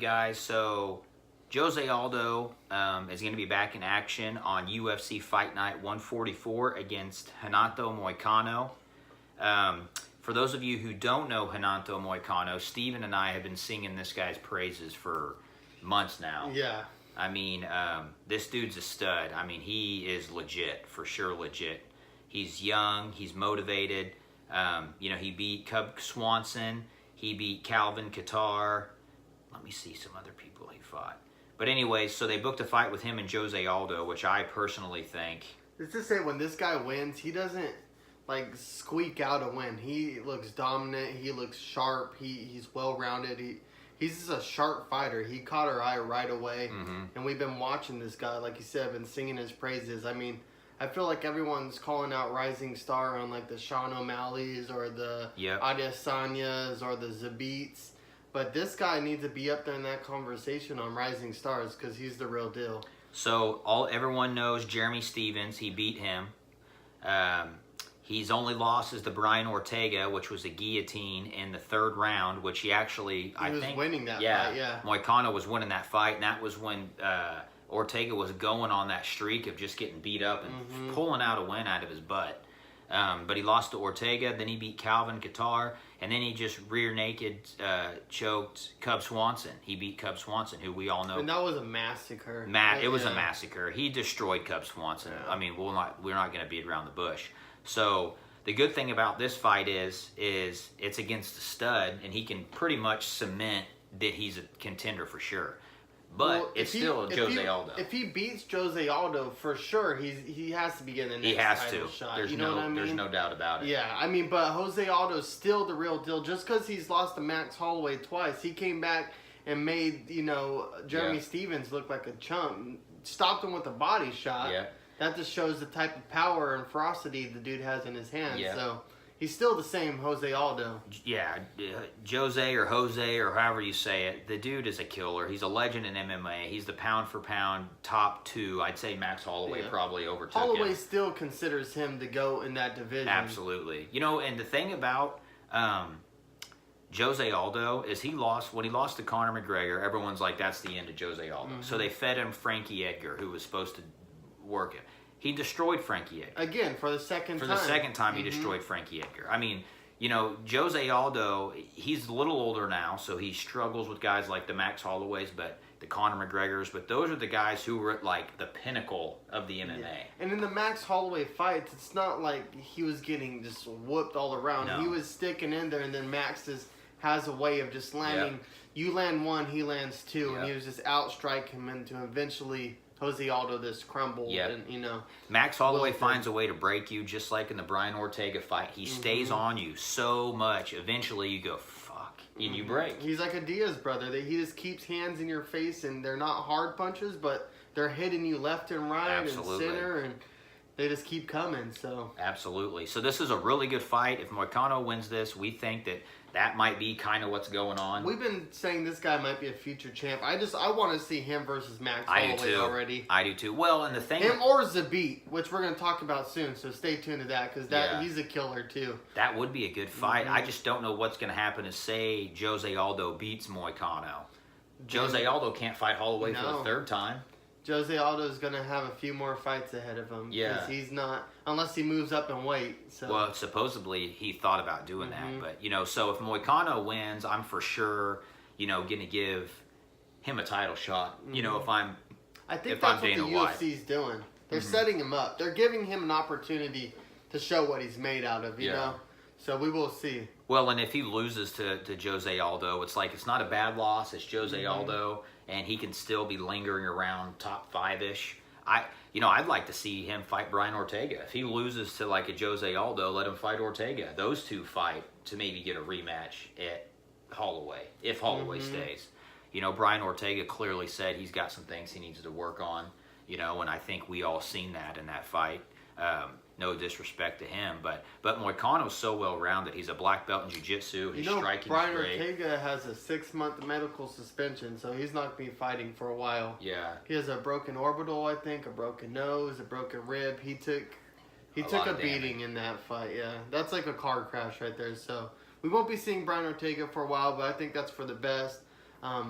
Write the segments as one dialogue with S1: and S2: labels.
S1: guys. So Jose Aldo is going to be back in action on UFC Fight Night 144 against Renato Moicano. For those of you who don't know Renato Moicano, Steven and I have been singing this guy's praises for months now.
S2: Yeah.
S1: I mean, this dude's a stud. I mean, he is legit, for sure legit. He's young, he's motivated. He beat Cub Swanson, he beat Calvin Kattar. Let me see some other people he fought. But anyway, so they booked a fight with him and Jose Aldo, which I personally think...
S2: It's to say, when this guy wins, he doesn't, squeak out a win. He looks dominant, he looks sharp, he's well-rounded, he's just a sharp fighter. He caught our eye right away, and we've been watching this guy, like you said, been singing his praises. I mean, I feel like everyone's calling out Rising Star on, the Sean O'Malley's or the Adesanyas or the Zabits. But this guy needs to be up there in that conversation on Rising Stars because he's the real deal.
S1: So everyone knows Jeremy Stephens. He beat him. He's only lost is to Brian Ortega, which was a guillotine in the third round, which he actually, I think...
S2: He was winning that fight, yeah.
S1: Moicano was winning that fight, and that was when Ortega was going on that streak of just getting beat up and pulling out a win out of his butt. But he lost to Ortega, then he beat Calvin Kattar, and then he just rear naked choked Cub Swanson. He beat Cub Swanson, who we all know.
S2: And that was a massacre.
S1: It was a massacre. He destroyed Cub Swanson. Yeah. I mean, we're not going to beat around the bush. So the good thing about this fight is it's against a stud, and he can pretty much cement that he's a contender for sure. But it's still Jose Aldo.
S2: If he beats Jose Aldo, for sure, he has to be getting the next title shot.
S1: There's there's no doubt about it.
S2: Yeah, I mean, but Jose Aldo's still the real deal. Just because he's lost to Max Holloway twice, he came back and made Jeremy Stephens look like a chump. Stopped him with a body shot. Yeah. That just shows the type of power and ferocity the dude has in his hands. Yeah. So he's still the same Jose Aldo.
S1: Yeah, Jose or however you say it, the dude is a killer. He's a legend in MMA. He's the pound-for-pound top two. I'd say Max Holloway probably overtook him.
S2: Holloway still considers him to go in that division.
S1: Absolutely. And the thing about Jose Aldo is when he lost to Conor McGregor, everyone's like, that's the end of Jose Aldo. So they fed him Frankie Edgar, who was supposed to work it. He destroyed Frankie Edgar.
S2: Again, for the second time.
S1: For the second time, he destroyed Frankie Edgar. I mean, Jose Aldo, he's a little older now, so he struggles with guys like the Max Holloways, but the Conor McGregors, but those are the guys who were at the pinnacle of the MMA. Yeah.
S2: And in the Max Holloway fights, it's not like he was getting just whooped all around. No. He was sticking in there, and then Max has a way of just landing. Yep. You land one, he lands two, and he was just outstriking him into eventually... Jose Aldo just crumbled, and
S1: Max Holloway finds a way to break you, just like in the Brian Ortega fight. He stays on you so much. Eventually, you go fuck, and you break.
S2: He's like a Diaz brother. He just keeps hands in your face, and they're not hard punches, but they're hitting you left and right and center, and they just keep coming. So
S1: absolutely. So this is a really good fight. If Moicano wins this, we think that might be kind of what's going on.
S2: We've been saying this guy might be a future champ. I want to see him versus Max Holloway already.
S1: I do too. Well, and the thing...
S2: Him or Zabit, which we're going to talk about soon, so stay tuned to that, because he's a killer too.
S1: That would be a good fight. I just don't know what's going to happen to say Jose Aldo beats Moicano. Jose Aldo can't fight Holloway for the third time.
S2: Jose Aldo is going to have a few more fights ahead of him. Yeah. Because he's not, unless he moves up in weight. So.
S1: Well, supposedly he thought about doing that. But, so if Moicano wins, I'm for sure, going to give him a title shot.
S2: I think that's what the UFC's doing. They're setting him up. They're giving him an opportunity to show what he's made out of, you know? So we will see.
S1: Well, and if he loses to Jose Aldo, it's not a bad loss. It's Jose Aldo, and he can still be lingering around top 5-ish. I'd like to see him fight Brian Ortega. If he loses to a Jose Aldo, let him fight Ortega. Those two fight to maybe get a rematch at Holloway, if Holloway stays. Brian Ortega clearly said he's got some things he needs to work on, and I think we all seen that in that fight. No disrespect to him, but Moicano's so well-rounded. He's a black belt in jiu-jitsu. His striking
S2: Brian
S1: is great.
S2: Ortega has a 6-month medical suspension, so he's not going to be fighting for a while.
S1: Yeah.
S2: He has a broken orbital, I think, a broken nose, a broken rib. He took a beating in that fight, yeah. That's like a car crash right there, so we won't be seeing Brian Ortega for a while, but I think that's for the best.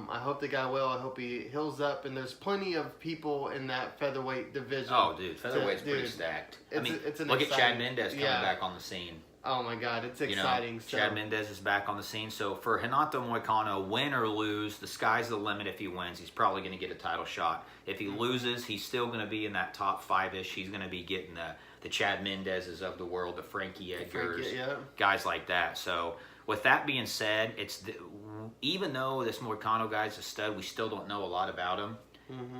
S2: I hope the guy will. I hope he heals up. And there's plenty of people in that featherweight division.
S1: Oh, dude, featherweight's pretty stacked.
S2: It's
S1: look at Chad Mendez coming back on the scene.
S2: Oh my God, it's exciting.
S1: Chad Mendez is back on the scene. So for Renato Moicano, win or lose, the sky's the limit. If he wins, he's probably going to get a title shot. If he loses, he's still going to be in that top 5-ish. He's going to be getting the Chad Mendezes of the world, the Frankie Edgars, guys like that. So with that being said, even though this Moicano guy's a stud, we still don't know a lot about him.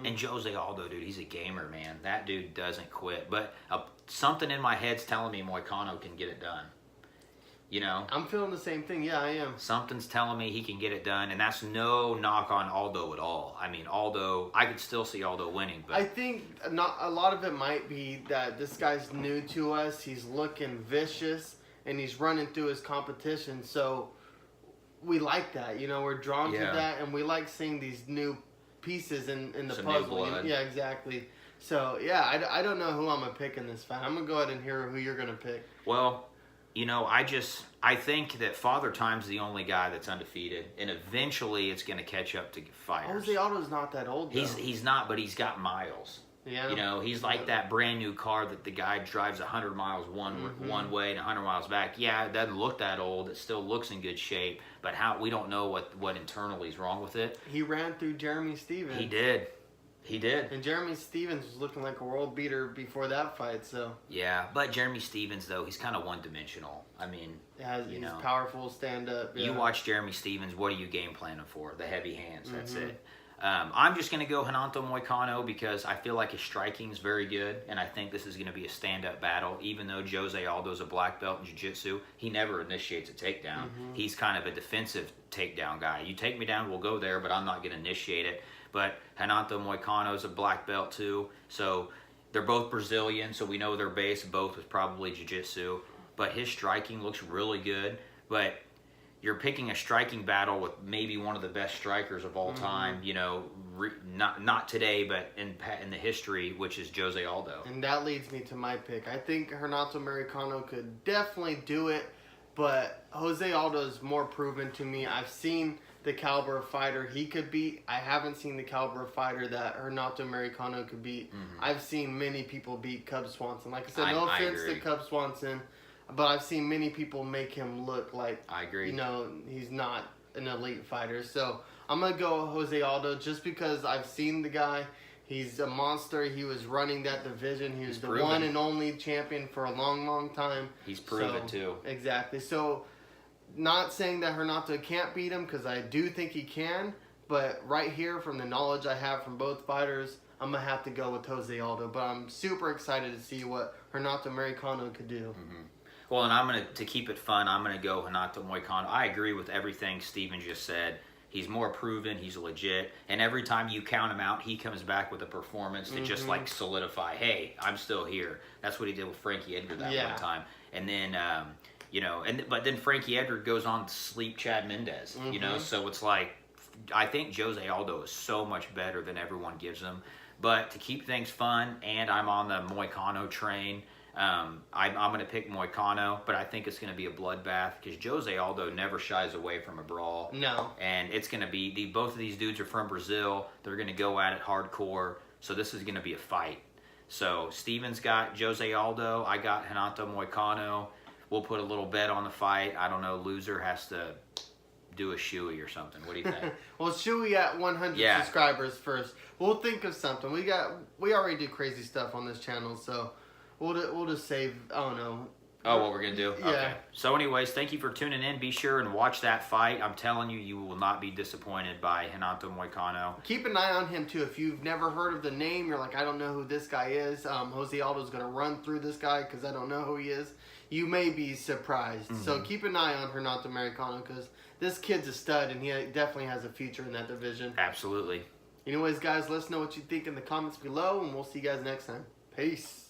S1: And Jose Aldo, dude, he's a gamer, man. That dude doesn't quit. But something in my head's telling me Moicano can get it done. You know?
S2: I'm feeling the same thing. Yeah, I am.
S1: Something's telling me he can get it done, and that's no knock on Aldo at all. I mean, Aldo, I could still see Aldo winning. But
S2: I think not a lot of it might be that this guy's new to us. He's looking vicious, and he's running through his competition. So we like that. You know, we're drawn to that, and we like seeing these new pieces in the puzzle. Yeah, exactly. So, yeah, I don't know who I'm going to pick in this fight. I'm going to go ahead and hear who you're going to pick.
S1: Well, you know, I think that Father Time's the only guy that's undefeated, and eventually it's going to catch up to fighters.
S2: Jose Aldo's not that old, though.
S1: He's not, but he's got miles.
S2: Yeah.
S1: You know, he's like that brand new car that the guy drives 100 miles one way and 100 miles back. Yeah, it doesn't look that old. It still looks in good shape, but we don't know what internally is wrong with it.
S2: He ran through Jeremy Stevens.
S1: He did. He did.
S2: And Jeremy Stevens was looking like a world beater before that fight, so.
S1: Yeah, but Jeremy Stevens, though, he's kind of one-dimensional. I mean,
S2: he's powerful, stand-up. Yeah.
S1: You watch Jeremy Stevens, what are you game planning for? The heavy hands, that's it. I'm just going to go Renato Moicano because I feel like his striking is very good, and I think this is going to be a stand-up battle. Even though Jose Aldo's a black belt in jiu-jitsu, he never initiates a takedown. He's kind of a defensive takedown guy. You take me down, we'll go there, but I'm not going to initiate it. But Renato Moicano's a black belt too, so they're both Brazilian, so we know their base both was probably jiu-jitsu. But his striking looks really good. But you're picking a striking battle with maybe one of the best strikers of all time, you know, not today, but in the history, which is Jose Aldo.
S2: And that leads me to my pick. I think Renato Moicano could definitely do it, but Jose Aldo is more proven to me. I've seen the caliber of fighter he could beat. I haven't seen the caliber of fighter that Renato Moicano could beat. I've seen many people beat Cub Swanson. Like I said, no offense to Cub Swanson, but I've seen many people make him look like, you know, he's not an elite fighter. So I'm going to go Jose Aldo just because I've seen the guy. He's a monster. He was running that division. He was the one and only champion for a long, long time.
S1: He's proven too.
S2: Exactly. So not saying that Renato can't beat him because I do think he can. But right here, from the knowledge I have from both fighters, I'm going to have to go with Jose Aldo. But I'm super excited to see what Renato Moicano could do.
S1: Well, and to keep it fun, I'm going to go Renato Moicano. I agree with everything Steven just said. He's more proven. He's legit. And every time you count him out, he comes back with a performance to just like solidify, hey, I'm still here. That's what he did with Frankie Edgar that one time. And then, you know, but then Frankie Edgar goes on to sleep Chad Mendez, you know, so it's like, I think Jose Aldo is so much better than everyone gives him. But to keep things fun, and I'm on the Moicano train, I'm going to pick Moicano, but I think it's going to be a bloodbath because Jose Aldo never shies away from a brawl.
S2: No.
S1: And it's going to be, both of these dudes are from Brazil. They're going to go at it hardcore. So this is going to be a fight. So Steven's got Jose Aldo. I got Renato Moicano. We'll put a little bet on the fight. I don't know. Loser has to do a shoey or something. What do you think?
S2: Well, shoey at 100 subscribers first. We'll think of something. We already do crazy stuff on this channel, so we'll just save. Oh no.
S1: Oh, what we're gonna do?
S2: Yeah.
S1: Okay. So, anyways, thank you for tuning in. Be sure and watch that fight. I'm telling you, you will not be disappointed by Renato Moicano.
S2: Keep an eye on him too. If you've never heard of the name, you're like, I don't know who this guy is. Jose Aldo's gonna run through this guy because I don't know who he is. You may be surprised. So keep an eye on Renato Moicano because this kid's a stud and he definitely has a future in that division.
S1: Absolutely.
S2: Anyways, guys, let us know what you think in the comments below, and we'll see you guys next time. Peace.